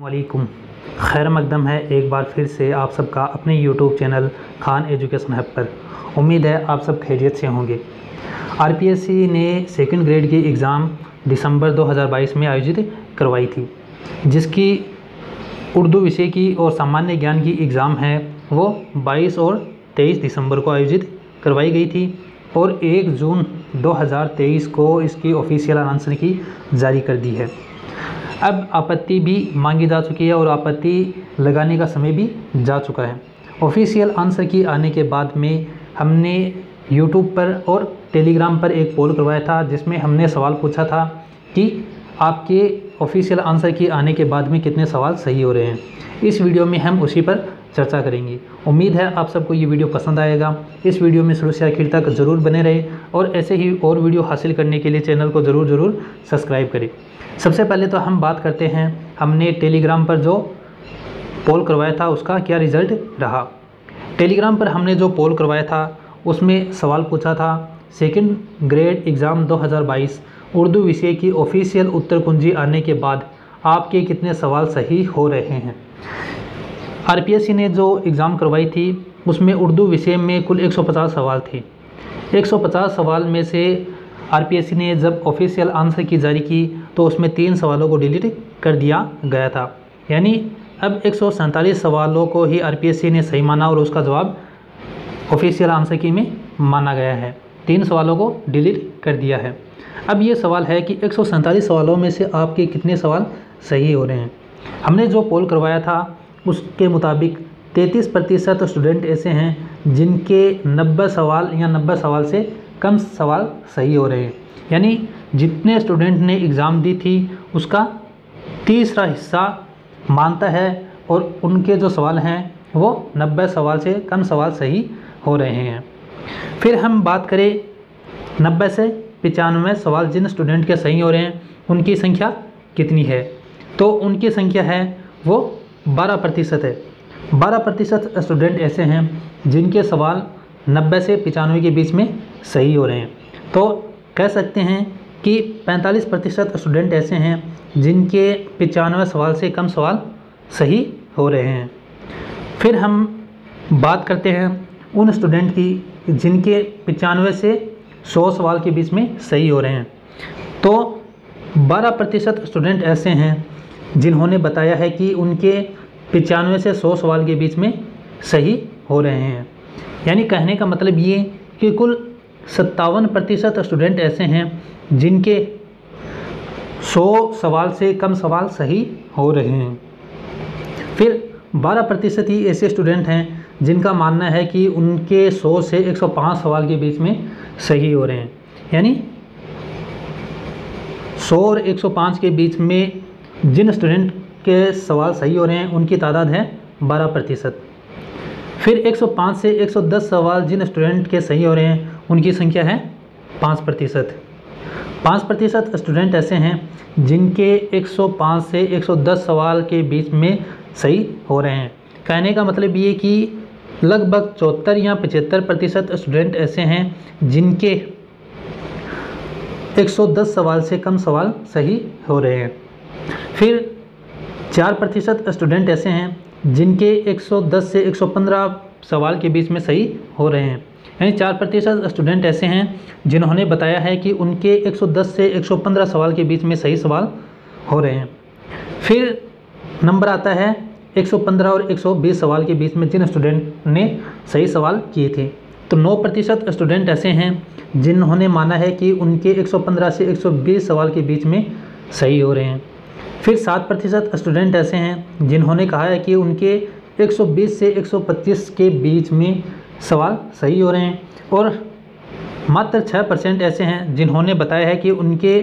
वालेकुम। खैर मकदम है एक बार फिर से आप सबका अपने YouTube channel Khan education hub पर। उम्मीद है आप सब खैरियत से होंगे। RPSC ने सेकंड ग्रेड की एग्ज़ाम दिसंबर 2022 में आयोजित करवाई थी, जिसकी उर्दू विषय की और सामान्य ज्ञान की एग्ज़ाम है वो 22 और 23 दिसंबर को आयोजित करवाई गई थी और 1 जून 2023 को इसकी ऑफिशियल अनाउंसमेंट की जारी कर दी है। अब आपत्ति भी मांगी जा चुकी है और आपत्ति लगाने का समय भी जा चुका है। ऑफिशियल आंसर की आने के बाद में हमने यूट्यूब पर और टेलीग्राम पर एक पोल करवाया था, जिसमें हमने सवाल पूछा था कि आपके ऑफिशियल आंसर की आने के बाद में कितने सवाल सही हो रहे हैं। इस वीडियो में हम उसी पर चर्चा करेंगे। उम्मीद है आप सबको ये वीडियो पसंद आएगा। इस वीडियो में शुरू से आखिर तक ज़रूर बने रहे और ऐसे ही और वीडियो हासिल करने के लिए चैनल को ज़रूर सब्सक्राइब करें। सबसे पहले तो हम बात करते हैं हमने टेलीग्राम पर जो पोल करवाया था उसका क्या रिज़ल्ट रहा। टेलीग्राम पर हमने जो पोल करवाया था उसमें सवाल पूछा था सेकंड ग्रेड एग्ज़ाम 2022 उर्दू विषय की ऑफिशियल उत्तर कुंजी आने के बाद आपके कितने सवाल सही हो रहे हैं। RPSC ने जो एग्ज़ाम करवाई थी उसमें उर्दू विषय में कुल 150 सवाल थे। 150 सवाल में से RPSC ने जब ऑफिशियल आंसर की जारी की तो उसमें 3 सवालों को डिलीट कर दिया गया था, यानी अब 147 सवालों को ही RPSC ने सही माना और उसका जवाब ऑफिशियल आंसर की में माना गया है। 3 सवालों को डिलीट कर दिया है। अब ये सवाल है कि 147 सवालों में से आपके कितने सवाल सही हो रहे हैं। हमने जो पोल करवाया था उसके मुताबिक 33% स्टूडेंट ऐसे हैं जिनके 90 सवाल या 90 सवाल से कम सवाल सही हो रहे हैं, यानी जितने स्टूडेंट ने एग्ज़ाम दी थी उसका तीसरा हिस्सा मानता है और उनके जो सवाल हैं वो 90 सवाल से कम सवाल सही हो रहे हैं। फिर हम बात करें 90 से 95 सवाल जिन स्टूडेंट के सही हो रहे हैं उनकी संख्या कितनी है, तो उनकी संख्या है वो 12% है। 12% स्टूडेंट ऐसे हैं जिनके सवाल 90 से 95 के बीच में सही हो रहे हैं। तो कह सकते हैं कि 45% स्टूडेंट ऐसे हैं जिनके 95 सवाल से कम सवाल सही हो रहे हैं। फिर हम बात करते हैं उन स्टूडेंट की जिनके 95 से 100 सवाल के बीच में सही हो रहे हैं। तो 12% स्टूडेंट ऐसे हैं जिन्होंने बताया है कि उनके 95 से 100 सवाल के बीच में सही हो रहे हैं, यानी कहने का मतलब ये कि कुल 57% स्टूडेंट ऐसे हैं जिनके 100 सवाल से कम सवाल सही हो रहे हैं। फिर 12% ही ऐसे स्टूडेंट हैं जिनका मानना है कि उनके 100 से 105 सवाल के बीच में सही हो रहे हैं, यानी 100 और 105 के बीच में जिन स्टूडेंट के सवाल सही हो रहे हैं उनकी तादाद है 12%। फिर 105 से 110 सवाल जिन स्टूडेंट के सही हो रहे हैं उनकी संख्या है 5%। 5% स्टूडेंट ऐसे हैं जिनके 105 से 110 सवाल के बीच में सही हो रहे हैं। कहने का मतलब ये कि लगभग 74 या 75% स्टूडेंट ऐसे हैं जिनके 110 सवाल से कम सवाल सही हो रहे हैं। फिर 4% स्टूडेंट ऐसे हैं जिनके 110 से 115 सवाल के बीच में सही हो रहे हैं, यानी 4% स्टूडेंट ऐसे हैं जिन्होंने बताया है कि उनके 110 से 115 सवाल के बीच में सही सवाल हो रहे हैं। फिर नंबर आता है 115 और 120 सवाल के बीच में जिन स्टूडेंट ने सही सवाल किए थे। तो 9% स्टूडेंट ऐसे हैं जिन्होंने माना है कि उनके 115 से 120 सवाल के बीच में सही हो रहे हैं। फिर 7% स्टूडेंट ऐसे हैं जिन्होंने कहा है कि उनके 120 से 125 के बीच में सवाल सही हो रहे हैं और मात्र 6% ऐसे हैं जिन्होंने बताया है कि उनके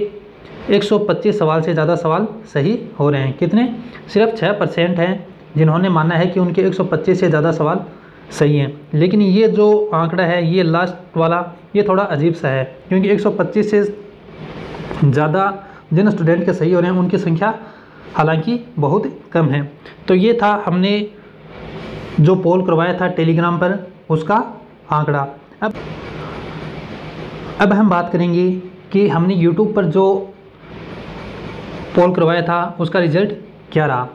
125 सवाल से ज़्यादा सवाल सही हो रहे हैं। कितने? सिर्फ 6% हैं जिन्होंने माना है कि उनके 125 से ज़्यादा सवाल सही हैं। लेकिन ये जो आंकड़ा है ये लास्ट वाला ये थोड़ा अजीब सा है, क्योंकि 125 से ज़्यादा जिन स्टूडेंट के सही हो रहे हैं उनकी संख्या हालांकि बहुत कम है। तो ये था हमने जो पोल करवाया था टेलीग्राम पर उसका आंकड़ा। अब हम बात करेंगे कि हमने यूट्यूब पर जो पोल करवाया था उसका रिज़ल्ट क्या रहा।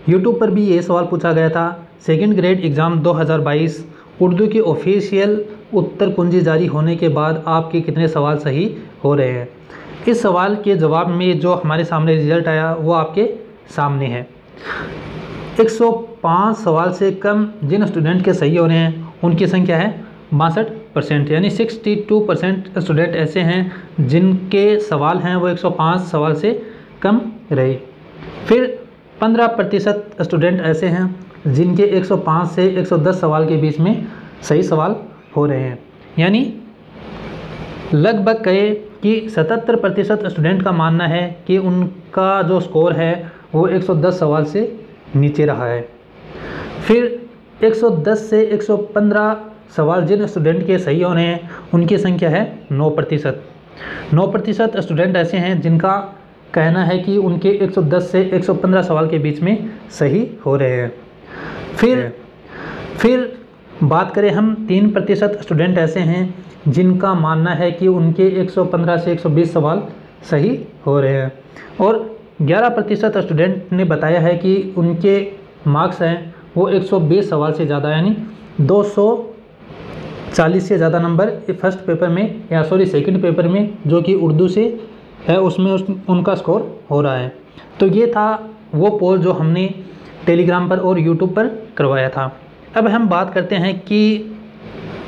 यूट्यूब पर भी ये सवाल पूछा गया था, सेकंड ग्रेड एग्ज़ाम 2022 उर्दू की ऑफिशियल उत्तर कुंजी जारी होने के बाद आपके कितने सवाल सही हो रहे हैं। इस सवाल के जवाब में जो हमारे सामने रिजल्ट आया वो आपके सामने है। 105 सवाल से कम जिन स्टूडेंट के सही हो रहे हैं उनकी संख्या है 62%, यानी 62% स्टूडेंट ऐसे हैं जिनके सवाल हैं वो 105 सवाल से कम रहे। फिर 15% स्टूडेंट ऐसे हैं जिनके 105 से 110 सवाल के बीच में सही सवाल हो रहे हैं, यानी लगभग कहे कि 77% स्टूडेंट का मानना है कि उनका जो स्कोर है वो 110 सवाल से नीचे रहा है। फिर 110 से 115 सवाल जिन स्टूडेंट के सही हो रहे हैं उनकी संख्या है 9%। 9% स्टूडेंट ऐसे हैं जिनका कहना है कि उनके 110 से 115 सवाल के बीच में सही हो रहे हैं। फिर बात करें हम 3% स्टूडेंट ऐसे हैं जिनका मानना है कि उनके 115 से 120 सवाल सही हो रहे हैं, और 11% स्टूडेंट ने बताया है कि उनके मार्क्स हैं वो 120 सवाल से ज़्यादा, यानी 240 से ज़्यादा नंबर फर्स्ट पेपर में सेकंड पेपर में जो कि उर्दू से है उसमें उनका स्कोर हो रहा है। तो ये था वो पोल जो हमने टेलीग्राम पर और यूट्यूब पर करवाया था। अब हम बात करते हैं कि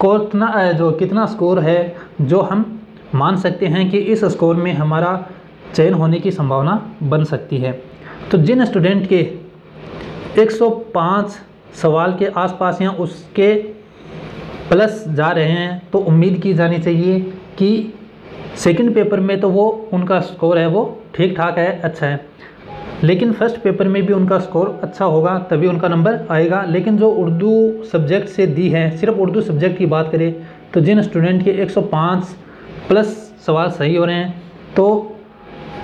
कितना स्कोर है जो हम मान सकते हैं कि इस स्कोर में हमारा चयन होने की संभावना बन सकती है। तो जिन स्टूडेंट के 105 सवाल के आसपास या उसके प्लस जा रहे हैं तो उम्मीद की जानी चाहिए कि सेकंड पेपर में तो वो उनका स्कोर है वो ठीक ठाक है, अच्छा है, लेकिन फर्स्ट पेपर में भी उनका स्कोर अच्छा होगा तभी उनका नंबर आएगा। लेकिन जो उर्दू सब्जेक्ट से दी है, सिर्फ उर्दू सब्जेक्ट की बात करें तो जिन स्टूडेंट के 105 प्लस सवाल सही हो रहे हैं तो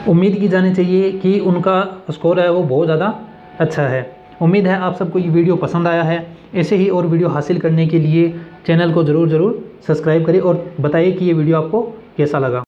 उम्मीद की जानी चाहिए कि उनका स्कोर है वो बहुत ज़्यादा अच्छा है। उम्मीद है आप सबको ये वीडियो पसंद आया है। ऐसे ही और वीडियो हासिल करने के लिए चैनल को ज़रूर सब्सक्राइब करें और बताइए कि ये वीडियो आपको कैसा लगा।